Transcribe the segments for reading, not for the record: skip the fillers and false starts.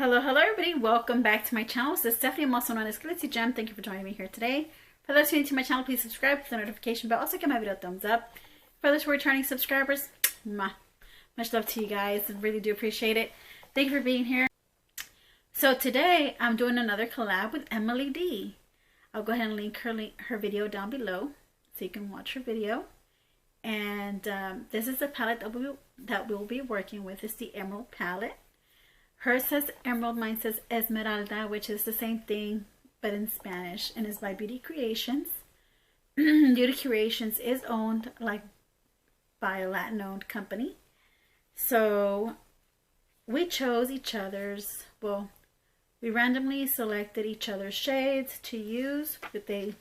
Hello everybody, welcome back to my channel. This is Stephanie. I'm also known as GLITZYGEM. Thank you for joining me here today. For those who are new to my channel, please subscribe, hit the notification bell, also give my video a thumbs up. For those who are returning subscribers, much love to you guys. I really do appreciate it. Thank you for being here. So today I'm doing another collab with Emily D. I'll go ahead and link her video down below so you can watch her video. And this is the palette that we'll be working with. It's the Emerald palette. Hers says Emerald, mine says Esmeralda, which is the same thing but in Spanish, and is by Beauty Creations. Beauty Creations is owned by a Latin-owned company. So we chose each other's, well, we randomly selected each other's shades to use with the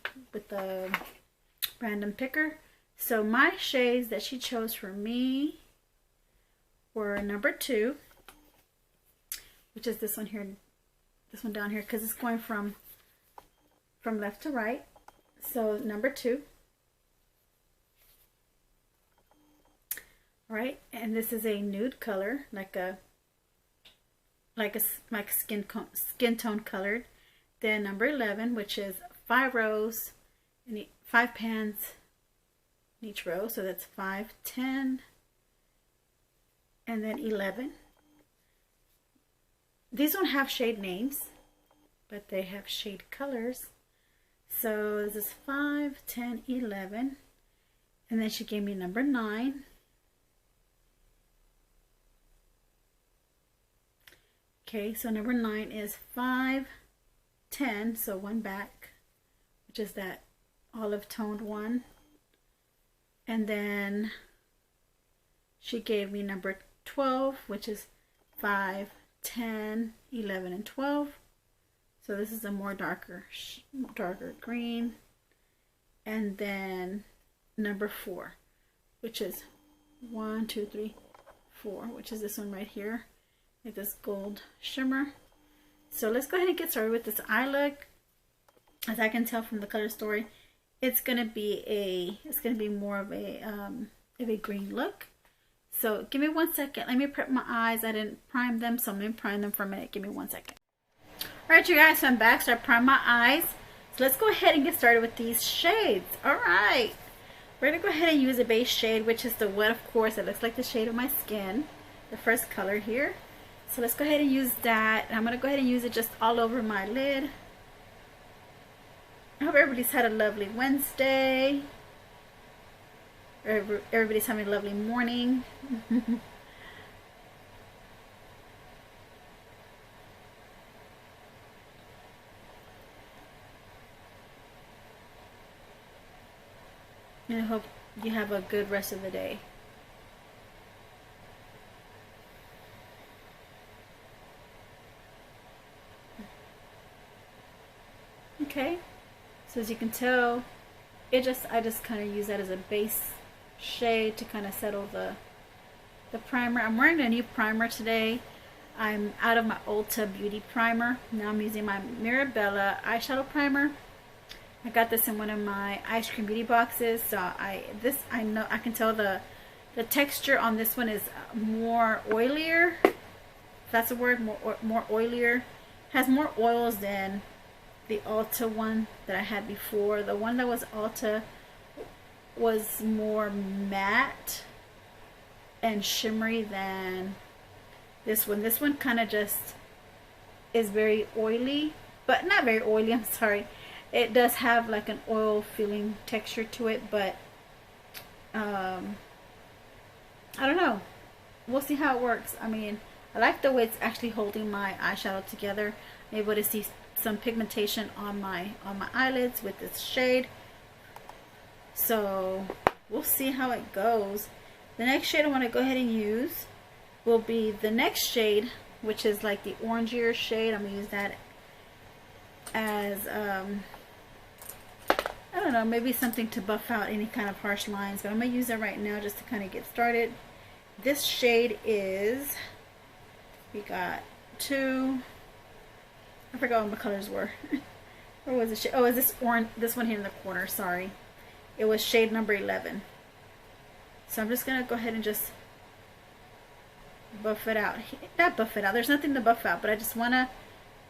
random picker. So my shades that she chose for me were number 2, which is this one here, this one down here, because it's going from left to right. So number 2. All right, and this is a nude color, like skin tone colored. Then number 11, which is 5 rows and 5 pans in each row, so that's 5, 10, and then 11. These don't have shade names, but they have shade colors. So this is 5, 10, 11. And then she gave me number 9. Okay, so number 9 is 5, 10, so one back, which is that olive toned one. And then she gave me number 12, which is 5, 10, 11, and 12. So this is a more darker green. And then number 4, which is 1, 2, 3, 4, which is this one right here with this gold shimmer. So let's go ahead and get started with this eye look. As I can tell from the color story, it's gonna be more of a green look. So give me 1 second. Let me prep my eyes. I didn't prime them, so I'm going to prime them for a minute. Give me 1 second. Alright, you guys, so I'm back. So I primed my eyes. So let's go ahead and get started with these shades. Alright. We're going to go ahead and use a base shade, which is the Wet, of course. It looks like the shade of my skin. The first color here. So let's go ahead and use that. And I'm going to go ahead and use it just all over my lid. I hope everybody's had a lovely Wednesday. Everybody's having a lovely morning. And I hope you have a good rest of the day. Okay, so as you can tell, I just kind of use that as a base shade to kind of settle the primer. I'm wearing a new primer today. I'm out of my Ulta Beauty primer. Now I'm using my Mirabella eyeshadow primer. I got this in one of my ice cream beauty boxes. So I know I can tell the texture on this one is more oilier. If that's a word, more oilier. Has more oils than the Ulta one that I had before. The one that was Ulta was more matte and shimmery than this one. This one kind of just is very oily, but not very oily, I'm sorry. It does have like an oil feeling texture to it, but I don't know. We'll see how it works. I mean, I like the way it's actually holding my eyeshadow together. I'm able to see some pigmentation on my eyelids with this shade. So we'll see how it goes. The next shade I want to go ahead and use will be the next shade, which is like the orangier shade. I'm going to use that as, I don't know, maybe something to buff out any kind of harsh lines. But I'm going to use that right now just to kind of get started. This shade is, we got 2, I forgot what my colors were. Where was the shade? Oh, is this orange? This one here in the corner, sorry. It was shade number 11. So I'm just going to go ahead and just buff it out. Not buff it out, there's nothing to buff out, but I just want to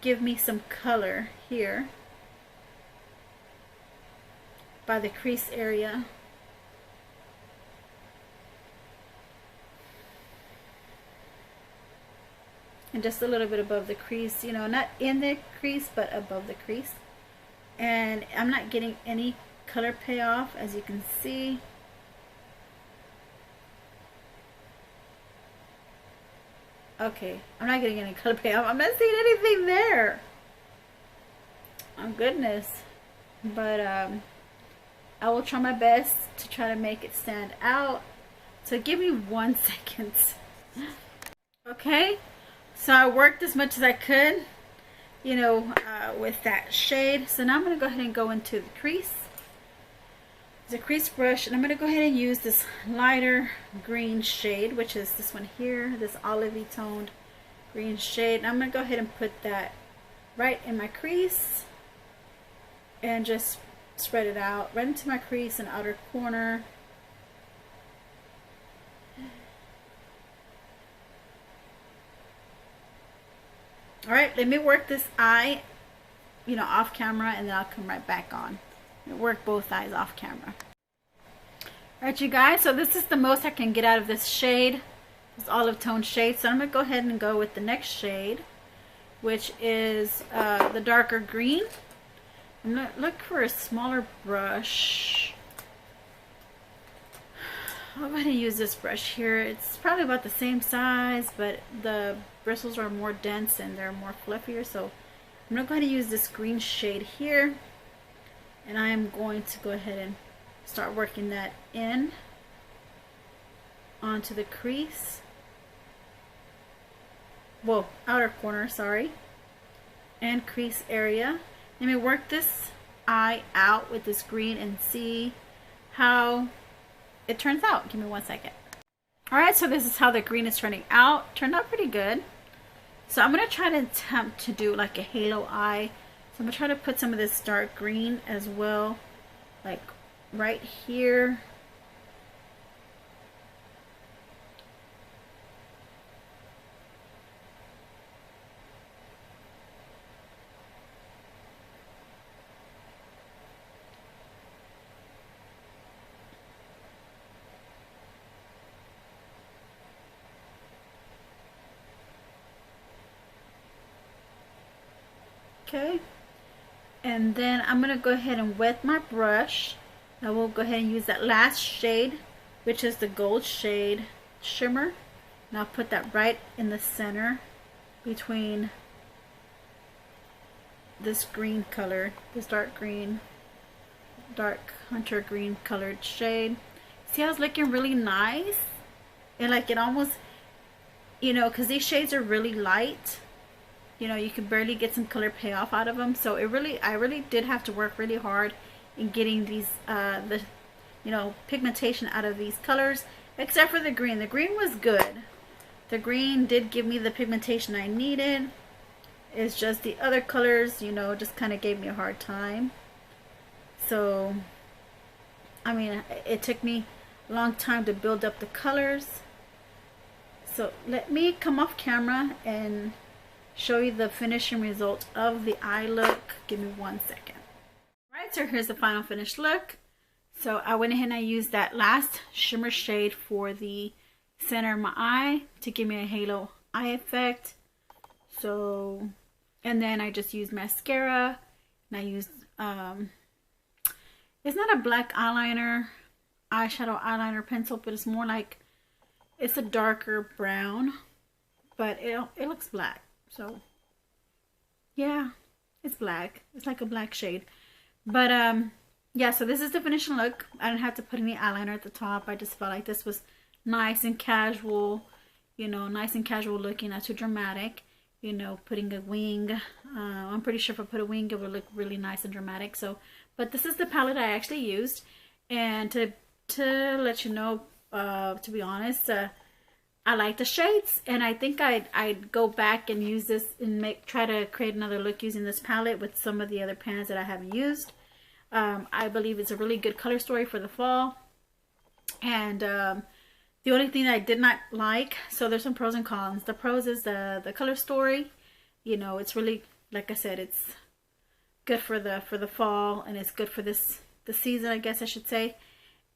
give me some color here by the crease area. And just a little bit above the crease, you know, not in the crease, but above the crease. And I'm not getting any color payoff, as you can see. Okay, I'm not getting any color payoff. I'm not seeing anything there. Oh goodness. But I will try my best to try to make it stand out. So give me 1 second. Okay, so I worked as much as I could, you know, with that shade. So now I'm going to go ahead and go into the crease. The crease brush, and I'm going to go ahead and use this lighter green shade, which is this one here, this olivey toned green shade. And I'm going to go ahead and put that right in my crease and just spread it out right into my crease and outer corner. Alright, let me work this eye, you know, off camera, and then I'll come right back on and work both eyes off camera. Alright, you guys, so this is the most I can get out of this shade, this olive tone shade. So I'm going to go ahead and go with the next shade, which is the darker green. I'm going to look for a smaller brush. I'm going to use this brush here. It's probably about the same size, but the bristles are more dense and they're more fluffier. So I'm going to go ahead and use this green shade here. And I am going to go ahead and start working that in onto the crease. Well, outer corner, sorry. And crease area. Let me work this eye out with this green and see how it turns out. Give me 1 second. Alright, so this is how the green is turning out. Turned out pretty good. So I'm going to try to attempt to do like a halo eye. So I'm going to try to put some of this dark green as well, like right here. Okay, and then I'm going to go ahead and wet my brush. I will go ahead and use that last shade, which is the gold shade shimmer, and I'll put that right in the center between this green color, this dark green, dark hunter green colored shade. See how it's looking really nice? And like it almost, you know, because these shades are really light, you know, you can barely get some color payoff out of them. So I really did have to work really hard in getting these the, you know, pigmentation out of these colors, except for the green. The green was good. The green did give me the pigmentation I needed. It's just the other colors, you know, just kind of gave me a hard time. So I mean, it took me a long time to build up the colors. So let me come off camera and show you the finishing result of the eye look. Give me 1 second. Alright, so here's the final finished look. So I went ahead and I used that last shimmer shade for the center of my eye to give me a halo eye effect. So, and then I just used mascara, and I used it's not a black eyeshadow eyeliner pencil, but it's more like, it's a darker brown, but it looks black. So yeah, it's black. It's like a black shade. But yeah, so this is the finishing look. I didn't have to put any eyeliner at the top. I just felt like this was nice and casual, you know, nice and casual looking, not too dramatic. You know, putting a wing, I'm pretty sure if I put a wing it would look really nice and dramatic. So, but this is the palette I actually used. And to let you know, to be honest, I like the shades, and I think I'd go back and use this and try to create another look using this palette with some of the other pans that I haven't used. I believe it's a really good color story for the fall, and The only thing that I did not like, so there's some pros and cons. The pros is the color story. You know, it's really, like I said, it's good for the fall, and it's good for the season, I guess I should say.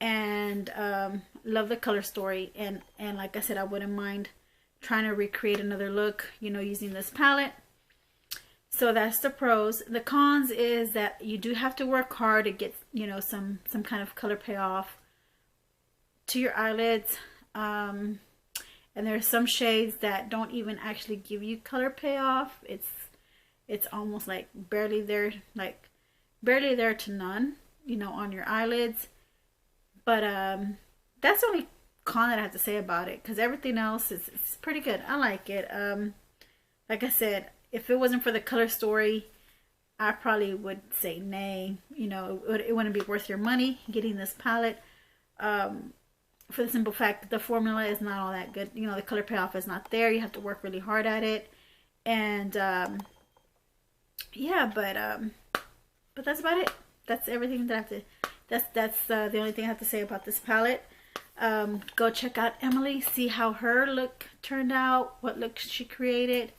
And love the color story, and like I said, I wouldn't mind trying to recreate another look, you know, using this palette. So that's the pros. The cons is that you do have to work hard to get, you know, some kind of color payoff to your eyelids. And there's some shades that don't even actually give you color payoff. It's almost like barely there to none, you know, on your eyelids. But that's the only con that I have to say about it, because everything else is pretty good. I like it. Like I said, if it wasn't for the color story, I probably would say nay. You know, it wouldn't be worth your money getting this palette. For the simple fact that the formula is not all that good. You know, the color payoff is not there. You have to work really hard at it. And yeah, but that's about it. That's everything that I have to. That's the only thing I have to say about this palette. Go check out Emily, see how her look turned out, what look she created,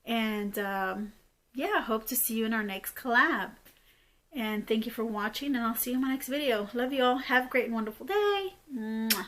and yeah, hope to see you in our next collab. And thank you for watching, and I'll see you in my next video. Love you all. Have a great and wonderful day. Mwah.